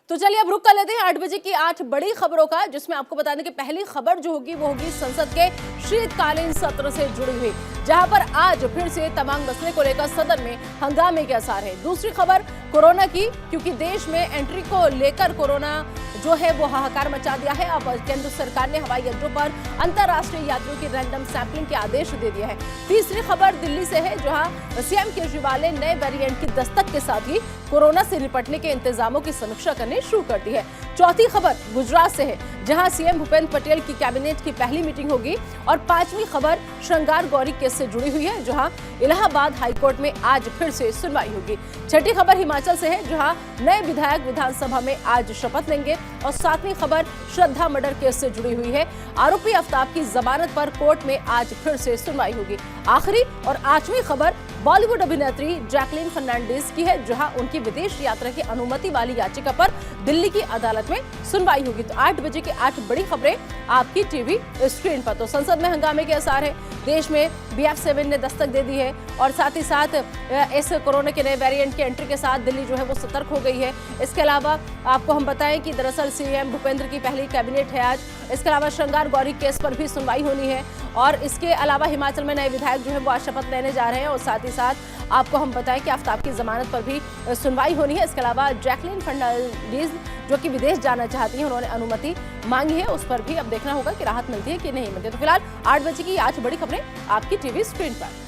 तो चलिए अब रुक कर लेते हैं 8 बजे की 8 बड़ी खबरों का, जिसमें आपको बता दें कि पहली खबर जो होगी वो होगी संसद के शीतकालीन सत्र से जुड़ी हुई, जहां पर आज फिर से तमाम मसले को लेकर सदन में हंगामे के आसार हैं। दूसरी खबर कोरोना की, क्योंकि देश में एंट्री को लेकर कोरोना जो है वो हाहाकार मचा दिया है। अब केंद्र सरकार ने हवाई अड्डों पर अंतर्राष्ट्रीय यात्रियों की रैंडम सैंपलिंग के आदेश दे दिए हैं। तीसरी खबर दिल्ली से है, जहां सीएम केजरीवाल ने नए वेरिएंट की दस्तक के साथ ही कोरोना से निपटने के इंतजामों की समीक्षा करनी शुरू कर दी है। चौथी खबर गुजरात से है, जहां सीएम भूपेंद्र पटेल की कैबिनेट की पहली मीटिंग होगी। और पांचवी खबर श्रृंगार गौरी केस से जुड़ी हुई है, जहां इलाहाबाद हाईकोर्ट में आज फिर से सुनवाई होगी। छठी खबर हिमाचल से है, जहां नए विधायक विधानसभा में आज शपथ लेंगे। और सातवीं खबर श्रद्धा मर्डर केस से जुड़ी हुई है, आरोपी आफ्ताब की जमानत पर कोर्ट में आज फिर से सुनवाई होगी। आखिरी और आठवीं खबर बॉलीवुड अभिनेत्री जैकलीन फर्नांडिस की है, जहां उनकी विदेश यात्रा की अनुमति वाली याचिका पर दिल्ली की अदालत में सुनवाई होगी। तो 8 बजे की 8 बड़ी खबरें आपकी टीवी स्क्रीन पर। तो संसद में हंगामे के आसार है, देश में BF7 ने दस्तक दे दी है और साथ ही साथ इस कोरोना के नए वेरिएंट की एंट्री के साथ दिल्ली जो है वो सतर्क हो गई है। इसके अलावा आपको हम बताएं कि दरअसल सीएम भूपेंद्र की पहली कैबिनेट है आज। इसके अलावा श्रृंगार गौरी केस पर भी सुनवाई होनी है और इसके अलावा हिमाचल में नए विधायक जो है वो आज शपथ लेने जा रहे हैं। और साथ ही साथ आपको हम बताएं कि आफ्ताब की जमानत पर भी सुनवाई होनी है। इसके अलावा जैकलीन फर्नांडिस जो कि विदेश जाना चाहती हैं, उन्होंने अनुमति मांगी है, उस पर भी अब देखना होगा कि राहत मिलती है कि नहीं मिलती है। तो फिलहाल 8 बजे की 8 बड़ी खबरें आपकी टीवी स्क्रीन पर।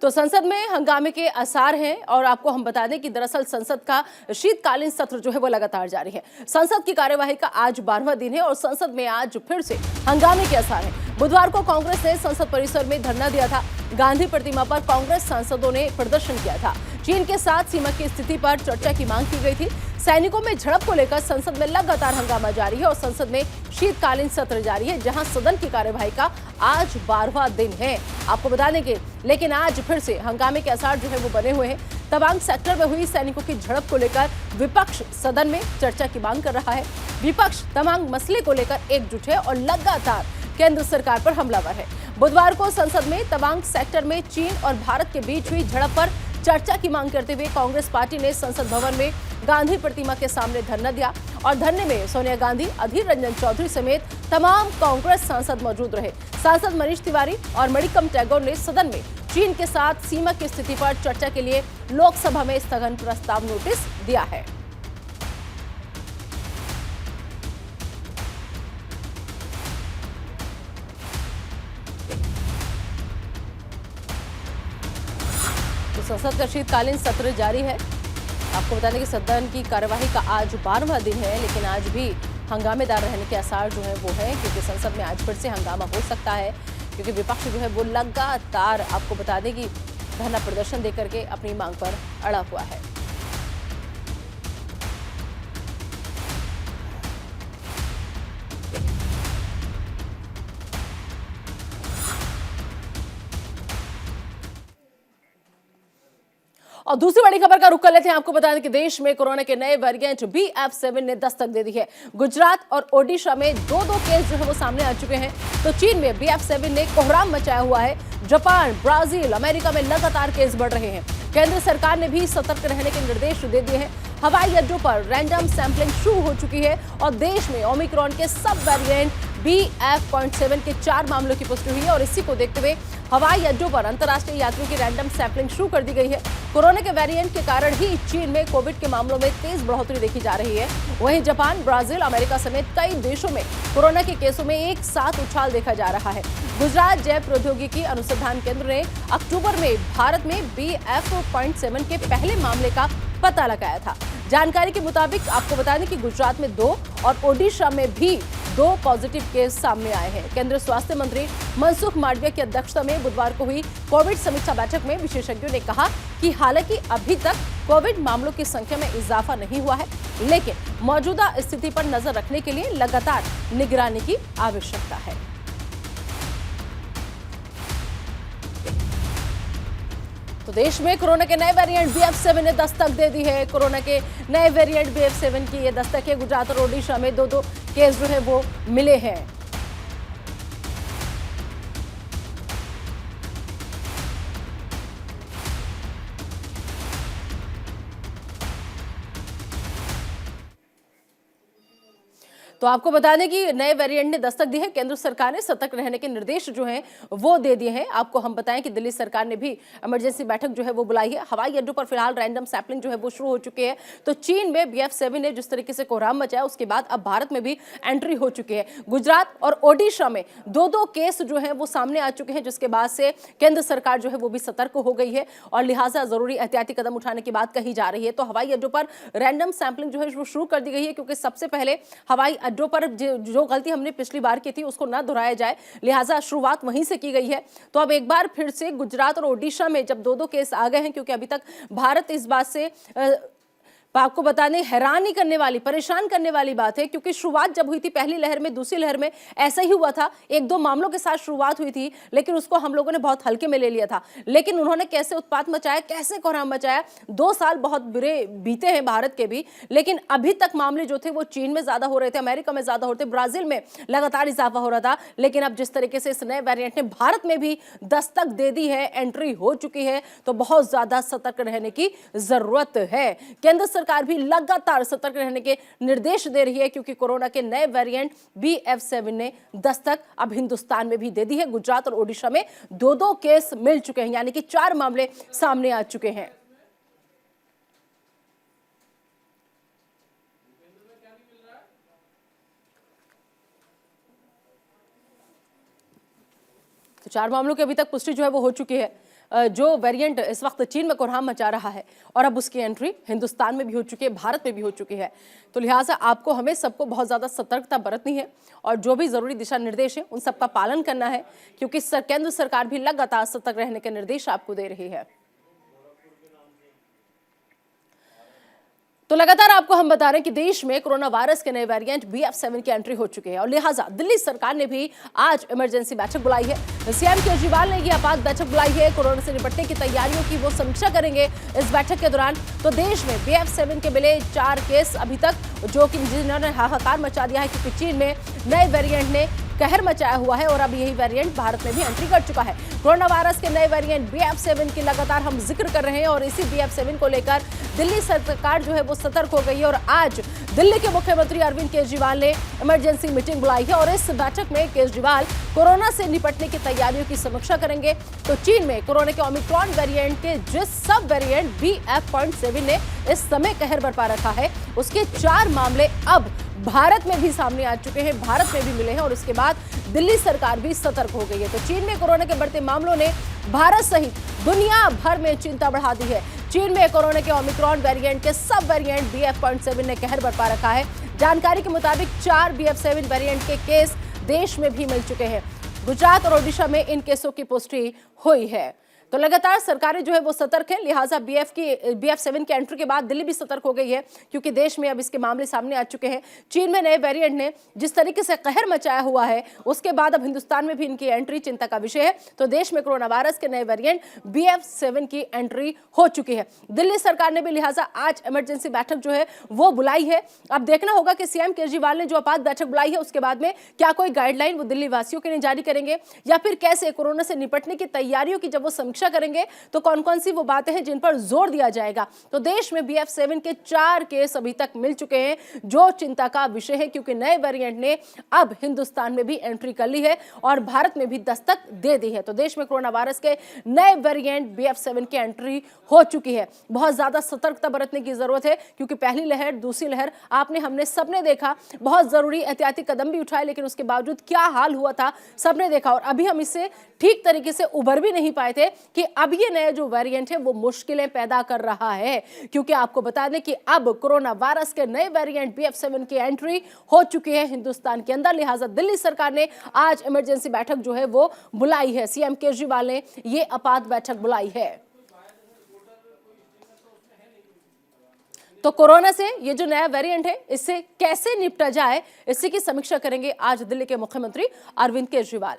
तो संसद में हंगामे के आसार हैं और आपको हम बता दें कि दरअसल संसद का शीतकालीन सत्र जो है वो लगातार जारी है। संसद की कार्यवाही का आज 12वां दिन है और संसद में आज फिर से हंगामे के आसार हैं। बुधवार को कांग्रेस ने संसद परिसर में धरना दिया था। गांधी प्रतिमा पर कांग्रेस सांसदों ने प्रदर्शन किया था। चीन के साथ सीमा की स्थिति पर चर्चा की मांग की गई थी। सैनिकों में झड़प को लेकर संसद में लगातार हंगामा जारी है और संसद में शीतकालीन सत्र जारी है, जहां सदन की कार्यवाही का आज 12वां दिन है। आपको बता दें कि लेकिन आज फिर से हंगामे के आसार जो है वो बने हुए हैं। तवांग सेक्टर में हुई सैनिकों की झड़प को लेकर विपक्ष सदन में चर्चा की मांग कर रहा है। विपक्ष तवांग मसले को लेकर एकजुट है और लगातार केंद्र सरकार पर हमलावर है। बुधवार को संसद में तवांग सेक्टर में चीन और भारत के बीच हुई झड़प पर चर्चा की मांग करते हुए कांग्रेस पार्टी ने संसद भवन में गांधी प्रतिमा के सामने धरना दिया और धरने में सोनिया गांधी, अधीर रंजन चौधरी समेत तमाम कांग्रेस सांसद मौजूद रहे। सांसद मनीष तिवारी और मणिकम टैगोर ने सदन में चीन के साथ सीमा की स्थिति पर चर्चा के लिए लोकसभा में स्थगन प्रस्ताव नोटिस दिया है। संसद का शीतकालीन सत्र जारी है। आपको बता दें कि सदन की कार्यवाही का आज 12वां दिन है, लेकिन आज भी हंगामेदार रहने के आसार जो है वो है, क्योंकि संसद में आज फिर से हंगामा हो सकता है, क्योंकि विपक्ष जो है वो लगातार आपको बता दें कि धरना प्रदर्शन देकर के अपनी मांग पर अड़ा हुआ है। और दूसरी बड़ी खबर का रुख कर लेते हैं। आपको बता दें कि देश में कोरोना के नए वेरिएंट BF7 ने दस्तक दे दी है। गुजरात और ओडिशा में 2-2 केस जो है वो सामने आ चुके हैं। तो चीन में BF7 ने कोहराम मचाया हुआ है। जापान, ब्राजील, अमेरिका में लगातार केस बढ़ रहे हैं। केंद्र सरकार ने भी सतर्क रहने के निर्देश दे दिए हैं। हवाई अड्डों पर रैंडम सैंपलिंग शुरू हो चुकी है और देश में ओमिक्रॉन के सब वेरिएंट BF.7 के 4 मामलों की पुष्टि हुई है और इसी को देखते हुए हवाई अड्डों पर अंतर्राष्ट्रीय यात्रियों की रैंडम सैंपलिंग शुरू कर दी गई है। कोरोना के वेरिएंट के कारण ही चीन में कोविड के मामलों में तेज बढ़ोतरी देखी जा रही है। वहीं जापान, ब्राजील, अमेरिका समेत कई देशों में कोरोना के केसों में एक साथ उछाल देखा जा रहा है। गुजरात जैव प्रौद्योगिकी अनुसंधान केंद्र ने अक्टूबर में भारत में BF.7 के पहले मामले का पता लगाया था। जानकारी के मुताबिक आपको बता दें कि गुजरात में 2 और ओडिशा में भी 2 पॉजिटिव केस सामने आए हैं। केंद्रीय स्वास्थ्य मंत्री मनसुख मांडविया की अध्यक्षता में बुधवार को हुई कोविड समीक्षा बैठक में विशेषज्ञों ने कहा कि हालांकि अभी तक कोविड मामलों की संख्या में इजाफा नहीं हुआ है, लेकिन मौजूदा स्थिति पर नजर रखने के लिए लगातार निगरानी की आवश्यकता है। तो देश में कोरोना के नए वेरिएंट BF7 ने दस्तक दे दी है। कोरोना के नए वेरिएंट BF7 की ये दस्तक है। गुजरात और ओडिशा में दो केस जो है वो मिले हैं। तो आपको बता दें कि नए वेरिएंट ने दस्तक दी है। केंद्र सरकार ने सतर्क रहने के निर्देश जो हैं वो दे दिए हैं। आपको हम बताएं कि दिल्ली सरकार ने भी इमरजेंसी बैठक जो है वो बुलाई है। हवाई अड्डों पर फिलहाल रैंडम सैंपलिंग जो है वो शुरू हो चुकी है। तो चीन में BF7 ने जिस तरीके से कोहराम मचाया, उसके बाद अब भारत में भी एंट्री हो चुकी है। गुजरात और ओडिशा में दो केस जो है वो सामने आ चुके हैं, जिसके बाद से केंद्र सरकार जो है वो भी सतर्क हो गई है और लिहाजा जरूरी एहतियाती कदम उठाने की बात कही जा रही है। तो हवाई अड्डों पर रैंडम सैंपलिंग जो है वो शुरू कर दी गई है, क्योंकि सबसे पहले हवाई अड्डों पर जो गलती हमने पिछली बार की थी उसको ना दोहराया जाए, लिहाजा शुरुआत वहीं से की गई है। तो अब एक बार फिर से गुजरात और ओडिशा में जब दो केस आ गए हैं, क्योंकि अभी तक भारत इस बात से आपको बताने हैरानी करने वाली, परेशान करने वाली बात है, क्योंकि शुरुआत जब हुई थी पहली लहर में, दूसरी लहर में ऐसा ही हुआ था। 1-2 मामलों के साथ शुरुआत हुई थी, लेकिन उसको हम लोगों ने बहुत हल्के में ले लिया था। लेकिन उन्होंने कैसे उत्पात मचाया, कैसे कोहराम मचाया। 2 साल बहुत बुरे बीते हैं भारत के भी, लेकिन अभी तक मामले जो थे वो चीन में ज्यादा हो रहे थे, अमेरिका में ज्यादा हो रहे थे, ब्राजील में लगातार इजाफा हो रहा था। लेकिन अब जिस तरीके से इस नए वेरिएंट ने भारत में भी दस्तक दे दी है, एंट्री हो चुकी है, तो बहुत ज्यादा सतर्क रहने की जरूरत है। केंद्र सरकार भी लगातार सतर्क रहने के निर्देश दे रही है, क्योंकि कोरोना के नए वेरिएंट BF7 ने दस्तक अब हिंदुस्तान में भी दे दी है। गुजरात और ओडिशा में दो केस मिल चुके हैं, यानी कि 4 मामले सामने आ चुके हैं। तो 4 मामलों की अभी तक पुष्टि जो है वो हो चुकी है। जो वेरिएंट इस वक्त चीन में कोहराम मचा रहा है और अब उसकी एंट्री हिंदुस्तान में भी हो चुकी है, भारत में भी हो चुकी है। तो लिहाजा आपको हमें सबको बहुत ज़्यादा सतर्कता बरतनी है और जो भी ज़रूरी दिशा निर्देश है उन सबका पालन करना है, क्योंकि केंद्र सरकार भी लगातार सतर्क रहने के निर्देश आपको दे रही है। तो लगातार आपको हम बता रहे हैं कि देश में कोरोना वायरस के नए वेरिएंट BF7 की एंट्री हो चुकी है और लिहाजा दिल्ली सरकार ने भी आज इमरजेंसी बैठक बुलाई है। सीएम केजरीवाल ने यह आपात बैठक बुलाई है। कोरोना से निपटने की तैयारियों की वो समीक्षा करेंगे इस बैठक के दौरान। तो देश में BF7 के मिले 4 केस अभी तक, जो कि जिन्होंने हाहाकार मचा दिया है, क्योंकि चीन में नए वेरिएंट ने कहर मचाया हुआ है और अब यही वेरिएंट भारत में भी एंट्री कर चुका है। कोरोना वायरस के नए वेरिएंट BF7 की लगातार हम जिक्र कर रहे हैं और इसी BF7 को लेकर दिल्ली सरकार जो है वो सतर्क हो गई है और आज दिल्ली के मुख्यमंत्री अरविंद केजरीवाल ने इमरजेंसी मीटिंग बुलाई है और इस बैठक में केजरीवाल कोरोना से निपटने की तैयारियों की समीक्षा करेंगे। तो चीन में कोरोना के ओमिक्रॉन वेरिएंट के जिस सब वेरिएंट BF.7 ने इस समय कहर बरपा रखा है, उसके 4 मामले अब भारत में भी सामने आ चुके हैं, भारत में भी मिले हैं और उसके बाद दिल्ली सरकार भी सतर्क हो गई है। तो चीन में कोरोना के बढ़ते मामलों ने भारत सहित दुनिया भर में चिंता बढ़ा दी है। चीन में कोरोना के ओमिक्रॉन वेरिएंट के सब वेरिएंट BF.7 ने कहर बरपा रखा है। जानकारी के मुताबिक 4 BF7 वेरिएंट के केस देश में भी मिल चुके हैं। गुजरात और ओडिशा में इन केसों की पुष्टि हुई है। तो लगातार सरकारें जो है वो सतर्क है, लिहाजा BF7 के एंट्री के बाद दिल्ली भी सतर्क हो गई है, क्योंकि देश में अब इसके मामले सामने आ चुके हैं। चीन में नए वेरिएंट ने जिस तरीके से कहर मचाया हुआ है, उसके बाद अब हिंदुस्तान में भी इनकी एंट्री चिंता का विषय है। तो देश में कोरोना वायरस के नए वेरिएंट BF7 की एंट्री हो चुकी है। दिल्ली सरकार ने भी लिहाजा आज इमरजेंसी बैठक जो है वो बुलाई है। अब देखना होगा कि सीएम केजरीवाल ने जो आपात बैठक बुलाई है उसके बाद में क्या कोई गाइडलाइन वो दिल्ली वासियों के लिए जारी करेंगे, या फिर कैसे कोरोना से निपटने की तैयारियों की जब वो समीक्षा करेंगे तो कौन कौन सी वो बातें हैं जिन पर जोर दिया जाएगा। तो देश में BF7 के 4 केस अभी तक मिल चुके हैं, जो चिंता का विषय है, क्योंकि नए वेरिएंट ने अब हिंदुस्तान में भी एंट्री कर ली है और भारत में भी दस्तक दे दी है। तो देश में कोरोना वायरस के नए वेरिएंट BF7 की एंट्री हो चुकी है। बहुत ज्यादा सतर्कता बरतने की जरूरत है, क्योंकि पहली लहर, दूसरी लहर हमने सबने देखा, बहुत जरूरी एहतियाती कदम भी उठाए, लेकिन उसके बावजूद क्या हाल हुआ था सबने देखा और अभी हम इससे ठीक तरीके से उबर भी नहीं पाए थे कि अब ये नया जो वेरिएंट है वो मुश्किलें पैदा कर रहा है। क्योंकि आपको बता दें कि अब कोरोना वायरस के नए वेरिएंट BF7 की एंट्री हो चुकी है हिंदुस्तान के अंदर। लिहाजा दिल्ली सरकार ने आज इमरजेंसी बैठक जो है वो बुलाई है। सीएम केजरीवाल ने ये आपात बैठक बुलाई है। तो कोरोना से ये जो नया वेरिएंट है इससे कैसे निपटा जाए, इसी की समीक्षा करेंगे आज दिल्ली के मुख्यमंत्री अरविंद केजरीवाल।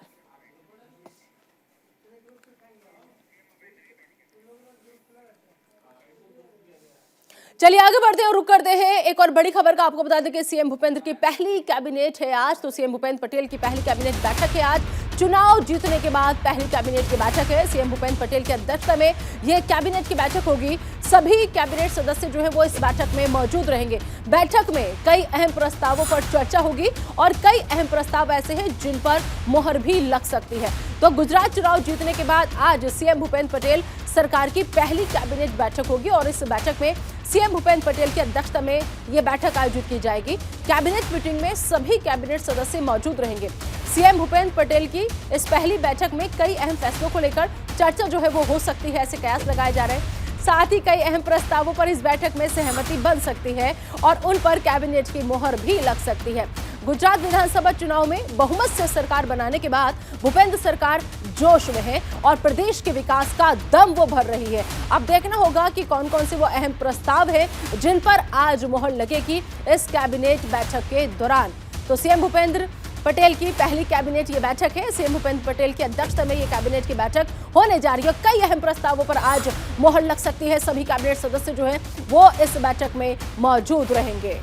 चलिए आगे बढ़ते हैं और रुक करते हैं एक और बड़ी खबर का। आपको बता दें कि सीएम भूपेंद्र की पहली कैबिनेट है आज। तो सीएम भूपेंद्र पटेल की पहली कैबिनेट बैठक है आज। चुनाव जीतने के बाद पहली कैबिनेट की बैठक है। सीएम भूपेंद्र पटेल की अध्यक्षता में यह कैबिनेट की बैठक होगी। सभी कैबिनेट सदस्य जो है वो इस बैठक में मौजूद रहेंगे। बैठक में कई अहम प्रस्तावों पर चर्चा होगी और कई अहम प्रस्ताव ऐसे हैं जिन पर मोहर भी लग सकती है। तो गुजरात चुनाव जीतने के बाद आज सीएम भूपेंद्र पटेल सरकार की पहली कैबिनेट बैठक होगी और इस बैठक में सीएम भूपेंद्र पटेल की अध्यक्षता में यह बैठक आयोजित की जाएगी। कैबिनेट मीटिंग में सभी कैबिनेट सदस्य मौजूद रहेंगे। सीएम भूपेंद्र पटेल की इस पहली बैठक में कई अहम फैसलों को लेकर चर्चा जो है वो हो सकती है, ऐसे कयास लगाए जा रहे हैं। साथ ही कई अहम प्रस्तावों पर इस बैठक में सहमति बन सकती है और उन पर कैबिनेट की मोहर भी लग सकती है। गुजरात विधानसभा चुनाव में बहुमत से सरकार बनाने के बाद भूपेंद्र सरकार जोश में है और प्रदेश के विकास का दम वो भर रही है। अब देखना होगा कि कौन कौन से वो अहम प्रस्ताव है जिन पर आज मोहर लगेगी इस कैबिनेट बैठक के दौरान। तो सीएम भूपेंद्र पटेल की पहली कैबिनेट ये बैठक है। सीएम भूपेंद्र पटेल की अध्यक्षता में ये कैबिनेट की बैठक होने जा रही है। कई अहम प्रस्तावों पर आज मोहर लग सकती है। सभी कैबिनेट सदस्य जो हैं वो इस बैठक में मौजूद रहेंगे।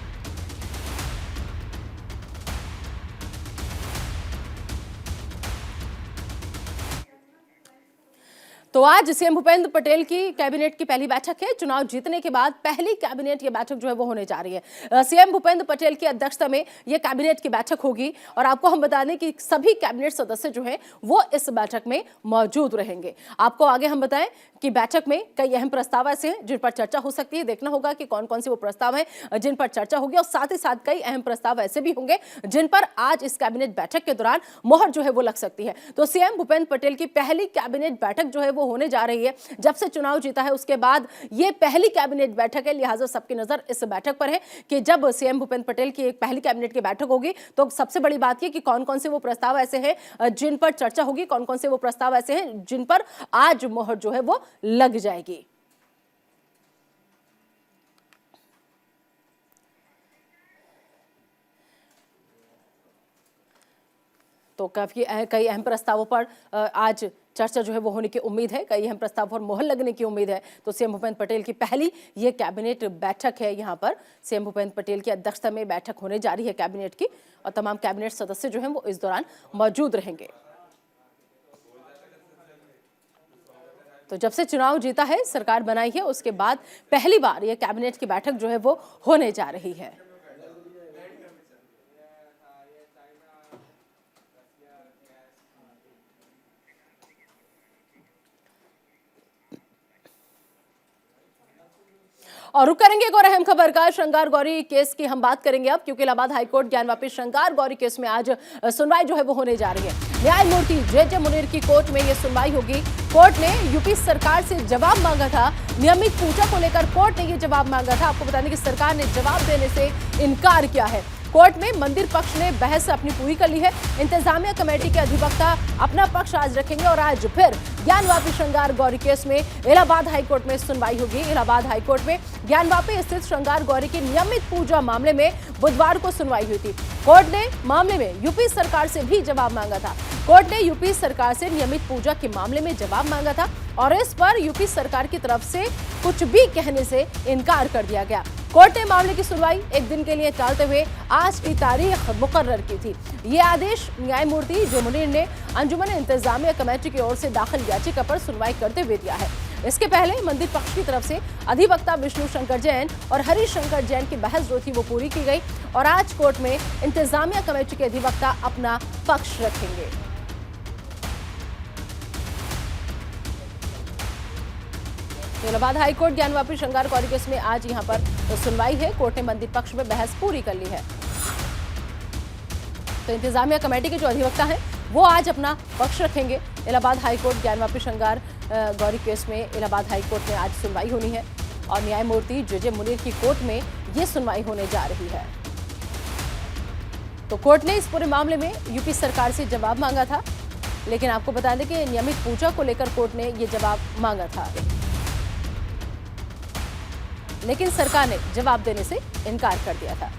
तो आज सीएम भूपेंद्र पटेल की कैबिनेट की पहली बैठक है। चुनाव जीतने के बाद पहली कैबिनेट ये बैठक जो है वो होने जा रही है। सीएम भूपेंद्र पटेल की अध्यक्षता में ये कैबिनेट की बैठक होगी और आपको हम बता दें कि सभी कैबिनेट सदस्य जो हैं वो इस बैठक में मौजूद रहेंगे। आपको आगे हम बताएं कि बैठक में कई अहम प्रस्ताव ऐसे हैं जिन पर चर्चा हो सकती है। देखना होगा कि कौन कौन से वो प्रस्ताव हैं जिन पर चर्चा होगी और साथ ही साथ कई अहम प्रस्ताव ऐसे भी होंगे जिन पर आज इस कैबिनेट बैठक के दौरान मोहर जो है वो लग सकती है। तो सीएम भूपेंद्र पटेल की पहली कैबिनेट बैठक जो है वो होने जा रही है। जब से चुनाव जीता है उसके बाद ये पहली कैबिनेट बैठक है, लिहाजा सबकी नजर इस बैठक पर है कि जब सीएम भूपेंद्र पटेल की एक पहली कैबिनेट की बैठक होगी तो सबसे बड़ी बात यह कि कौन कौन से वो प्रस्ताव ऐसे हैं जिन पर चर्चा होगी, कौन कौन से वो प्रस्ताव ऐसे हैं जिन पर आज मोहर जो है वो लग जाएगी। तो काफी कई अहम प्रस्तावों पर आज चर्चा जो है वो होने की उम्मीद है। कई अहम प्रस्ताव पर मोहर लगने की उम्मीद है। तो सीएम भूपेंद्र पटेल की पहली ये कैबिनेट बैठक है। यहाँ पर सीएम भूपेंद्र पटेल की अध्यक्षता में बैठक होने जा रही है कैबिनेट की और तमाम कैबिनेट सदस्य जो हैं वो इस दौरान मौजूद रहेंगे। तो जब से चुनाव जीता है, सरकार बनाई है, उसके बाद पहली बार यह कैबिनेट की बैठक जो है वो होने जा रही है। और रुक करेंगे एक और अहम खबर का। श्रृंगार गौरी केस की हम बात करेंगे अब, क्योंकि इलाहाबाद हाईकोर्ट ज्ञानवापी श्रृंगार गौरी केस में आज सुनवाई जो है वो होने जा रही है। न्यायमूर्ति जे मुनीर की कोर्ट में ये सुनवाई होगी। कोर्ट ने यूपी सरकार से जवाब मांगा था। नियमित पूजा को लेकर कोर्ट ने ये जवाब मांगा था। आपको बताने की सरकार ने जवाब देने से इनकार किया है। कोर्ट में मंदिर पक्ष ने बहस अपनी पूरी कर ली है। इंतजामिया कमेटी के अधिवक्ता अपना पक्ष आज रखेंगे और आज फिर ज्ञानवापी श्रृंगार गौरी केस में इलाहाबाद हाईकोर्ट में सुनवाई होगी। इलाहाबाद हाईकोर्ट में ज्ञानवापी स्थित श्रृंगार गौरी की नियमित पूजा मामले में बुधवार को सुनवाई हुई थी। कोर्ट ने मामले में यूपी सरकार से भी जवाब मांगा था। कोर्ट ने यूपी सरकार से नियमित पूजा के मामले में जवाब मांगा था और इस पर यूपी सरकार की तरफ से कुछ भी कहने से इनकार कर दिया गया। कोर्ट ने मामले की सुनवाई एक दिन के लिए टालते हुए आज की तारीख मुकर्रर की थी। ये आदेश न्यायमूर्ति जे मुनीर ने अंजुमन इंतजामिया कमेटी की ओर से दाखिल याचिका पर सुनवाई करते हुए दिया है। इसके पहले मंदिर पक्ष की तरफ से अधिवक्ता विष्णु शंकर जैन और हरीश शंकर जैन की बहस जो थी वो पूरी की गई और आज कोर्ट में इंतजामिया कमेटी के अधिवक्ता अपना पक्ष रखेंगे। इलाहाबाद हाईकोर्ट ज्ञानवापी श्रृंगार गौरी केस में आज यहां पर सुनवाई है। कोर्ट ने मंदिर पक्ष में बहस पूरी कर ली है। तो इंतजामिया कमेटी के जो अधिवक्ता हैं वो आज अपना पक्ष रखेंगे। इलाहाबाद हाईकोर्ट ज्ञानवापी श्रृंगार गौरी केस में इलाहाबाद हाईकोर्ट में आज सुनवाई होनी है और न्यायमूर्ति जे मुनीर की कोर्ट में ये सुनवाई होने जा रही है। तो कोर्ट ने इस पूरे मामले में यूपी सरकार से जवाब मांगा था, लेकिन आपको बता दें कि नियमित पूजा को लेकर कोर्ट ने ये जवाब मांगा था, लेकिन सरकार ने जवाब देने से इनकार कर दिया था।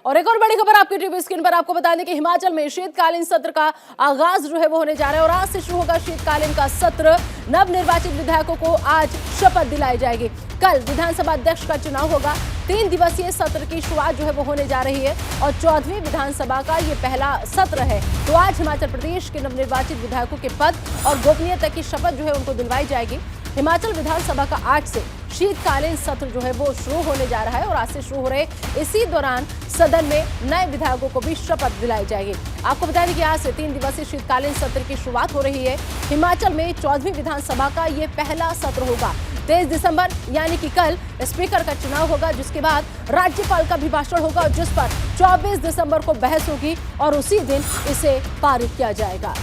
और एक और बड़ी खबर आपकी टीवी स्क्रीन पर आपको बता दें कि हिमाचल में शीतकालीन सत्र का आगाज जो है वो होने जा रहा है और आज से शुरू होगा शीतकालीन का सत्र। नवनिर्वाचित विधायकों को आज शपथ दिलाई जाएगी। कल विधानसभा अध्यक्ष का चुनाव होगा। 3 दिवसीय सत्र की शुरुआत जो है वो होने जा रही है और 14वीं विधानसभा का ये पहला सत्र है। तो आज हिमाचल प्रदेश के नवनिर्वाचित विधायकों के पद और गोपनीयता की शपथ जो है उनको दिलवाई जाएगी। हिमाचल विधानसभा का आज से शीतकालीन सत्र जो है वो शुरू होने जा रहा है और आज से शुरू हो रहे इसी दौरान सदन में नए विधायकों को भी शपथ दिलाई जाएगी। आपको बता दें कि आज से 3 दिवसीय शीतकालीन सत्र की शुरुआत हो रही है। हिमाचल में 14वीं विधानसभा का ये पहला सत्र होगा। 23 दिसंबर यानी कि कल स्पीकर का चुनाव होगा, जिसके बाद राज्यपाल का अभिभाषण होगा जिस पर 24 दिसंबर को बहस होगी और उसी दिन इसे पारित किया जाएगा।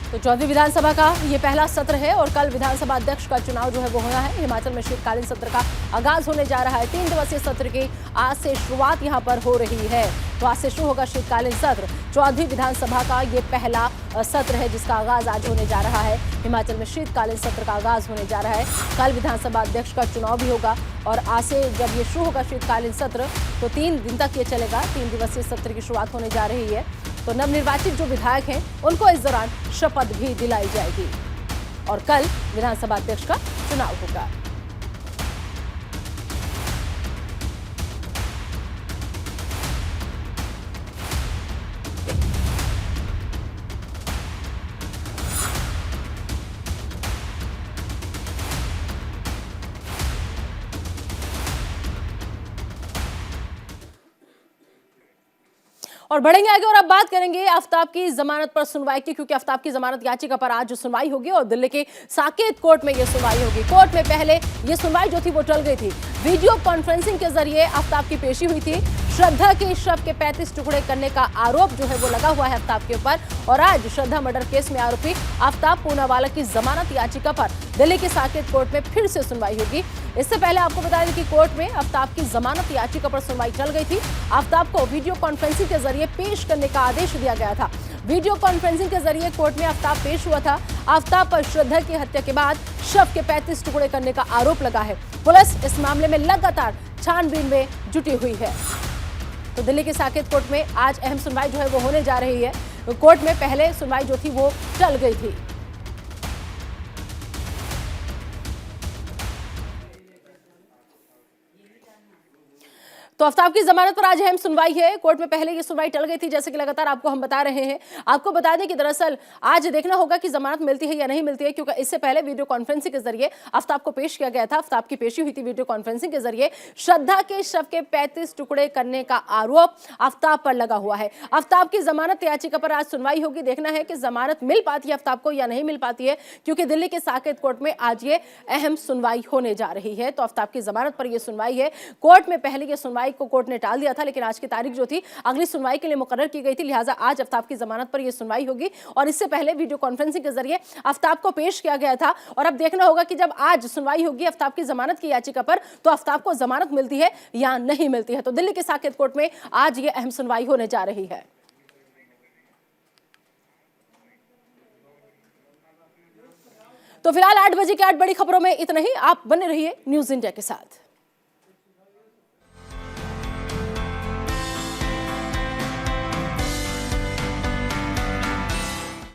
तो 14वीं विधानसभा का ये पहला सत्र है और कल विधानसभा अध्यक्ष का चुनाव जो है वो होना है। हिमाचल में शीतकालीन सत्र का आगाज होने जा रहा है। 3 दिवसीय सत्र की आज से शुरुआत यहां पर हो रही है। तो आज से शुरू होगा शीतकालीन सत्र। 14वीं विधानसभा का ये पहला सत्र है जिसका आगाज आज होने जा रहा है। हिमाचल में शीतकालीन सत्र का आगाज होने जा रहा है। कल विधानसभा अध्यक्ष का चुनाव भी होगा और आज से जब ये शुरू होगा शीतकालीन सत्र तो 3 दिन तक ये चलेगा। 3 दिवसीय सत्र की शुरुआत होने जा रही है। तो नवनिर्वाचित जो विधायक हैं उनको इस दौरान शपथ भी दिलाई जाएगी और कल विधानसभा अध्यक्ष का चुनाव होगा। और बढ़ेंगे आगे और अब बात करेंगे आफ्ताब की जमानत पर सुनवाई की, क्योंकि आफ्ताब की जमानत याचिका पर आज सुनवाई होगी और दिल्ली के साकेत कोर्ट में यह सुनवाई होगी। कोर्ट में पहले यह सुनवाई जो थी वो टल गई थी। वीडियो कॉन्फ्रेंसिंग के जरिए आफ्ताब की पेशी हुई थी। श्रद्धा के शव के 35 टुकड़े करने का आरोप जो है वो लगा हुआ है आफ्ताब के ऊपर और आज श्रद्धा मर्डर केस में आरोपी आफ्ताब पूनावाला की जमानत याचिका पर दिल्ली के साकेत कोर्ट में फिर से सुनवाई होगी। इससे पहले आपको बता दें कि कोर्ट में आफ्ताब की जमानत याचिका पर सुनवाई चल गई थी। आफ्ताब को वीडियो कॉन्फ्रेंसिंग के जरिए पेश करने का आदेश दिया गया था। वीडियो कॉन्फ्रेंसिंग के जरिए कोर्ट में आफ्ताब पेश हुआ था। आफ्ताब पर श्रद्धा की हत्या के बाद शव के 35 टुकड़े करने का आरोप लगा है। पुलिस इस मामले में लगातार छानबीन में जुटी हुई है। तो दिल्ली के साकेत कोर्ट में आज अहम सुनवाई जो है वो होने जा रही है। कोर्ट में पहले सुनवाई जो थी वो टल गई थी। तो आफ्ताब की जमानत पर आज अहम सुनवाई है। कोर्ट में पहले ये सुनवाई टल गई थी, जैसे कि लगातार आपको हम बता रहे हैं। आपको बता दें कि दरअसल आज देखना होगा कि जमानत मिलती है या नहीं मिलती है, क्योंकि इससे पहले वीडियो कॉन्फ्रेंसिंग के जरिए आफ्ताब को पेश किया गया था। आफ्ताब की पेशी हुई थी वीडियो कॉन्फ्रेंसिंग के जरिए। श्रद्धा के शव के 35 टुकड़े करने का आरोप आफ्ताब पर लगा हुआ है। आफ्ताब की जमानत याचिका पर आज सुनवाई होगी। देखना है कि जमानत मिल पाती है आफ्ताब को या नहीं मिल पाती है, क्योंकि दिल्ली के साकेत कोर्ट में आज ये अहम सुनवाई होने जा रही है। तो आफ्ताब की जमानत पर यह सुनवाई है। कोर्ट में पहले ये सुनवाई को कोर्ट ने टाल दिया था, लेकिन आज की तारीख जो थी अगली सुनवाई के लिए मुकर्रर की गई थी। लिहाजा आज आफ्ताब की जमानत पर यह सुनवाई होगी और इससे पहले वीडियो कॉन्फ्रेंसिंग के जरिए आफ्ताब को पेश किया गया था। और अब देखना होगा कि जब आज सुनवाई होगी आफ्ताब की जमानत की याचिका पर तो आफ्ताब को जमानत मिलती है या नहीं मिलती है। तो दिल्ली के साकेत कोर्ट में आज यह अहम सुनवाई होने जा रही है। तो फिलहाल 8 बजे की 8 बड़ी खबरों में इतना ही। आप बने रहिए न्यूज इंडिया के साथ।